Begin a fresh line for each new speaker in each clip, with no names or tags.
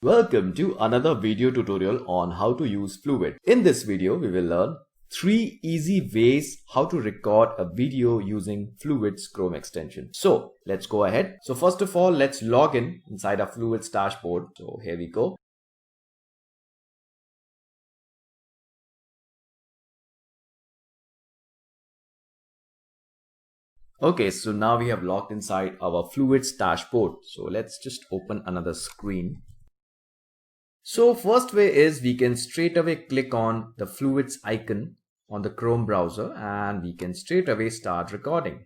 Welcome to another video tutorial on how to use Fluvid. In this video, we will learn 3 easy ways how to record a video using Fluvid's Chrome extension. So let's go ahead. So first of all, let's log in inside our Fluvid's dashboard. So here we go. Okay, so now we have logged inside our Fluvid's dashboard. So let's just open another screen. So first way is we can straight away click on the Fluvid's icon on the Chrome browser and we can straight away start recording.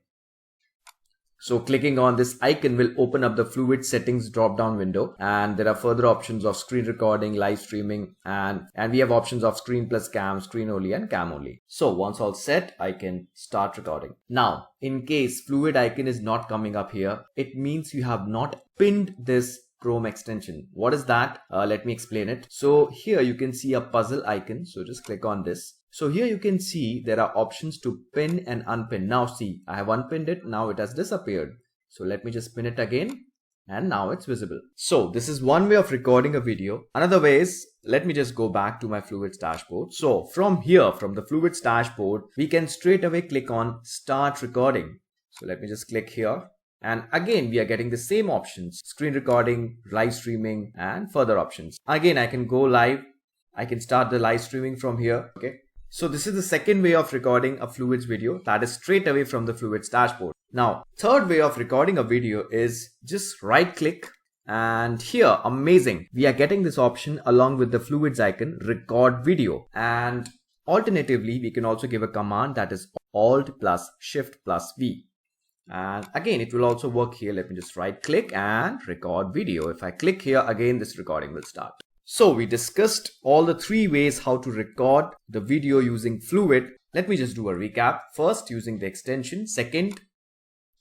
So clicking on this icon will open up the Fluvid settings drop down window, and there are further options of screen recording, live streaming, and we have options of screen plus cam, screen only and cam only. So once all set, I can start recording. Now in case Fluvid icon is not coming up here, it means you have not pinned this Chrome extension. What is that? Let me explain it. So here you can see a puzzle icon. So just click on this. So here you can see there are options to pin and unpin. Now see, I have unpinned it. Now it has disappeared. So let me just pin it again. And now it's visible. So this is one way of recording a video. Another way is, let me just go back to my Fluvid's dashboard. So from here, from the Fluvid's dashboard, we can straight away click on start recording. So let me just click here. And again, we are getting the same options: screen recording, live streaming, and further options. Again, I can go live. I can start the live streaming from here. Okay. So this is the second way of recording a Fluvid's video, that is straight away from the Fluvid's dashboard. Now, third way of recording a video is just right click, and here, amazing, we are getting this option along with the Fluvid's icon, record video. And alternatively, we can also give a command that is Alt plus Shift plus V. And again, it will also work here. Let me just right click and record video. If I click here again, this recording will start. So we discussed all the 3 ways how to record the video using Fluvid. Let me just do a recap. First, using the extension. Second,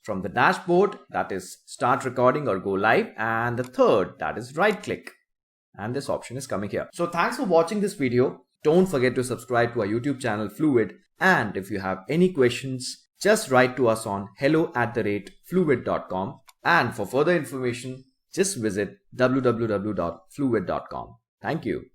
from the dashboard, that is start recording or go live. And the third, that is right click. And this option is coming here. So thanks for watching this video. Don't forget to subscribe to our YouTube channel Fluvid. And if you have any questions, just write to us on hello@fluvid.com. And for further information, just visit www.fluvid.com. Thank you.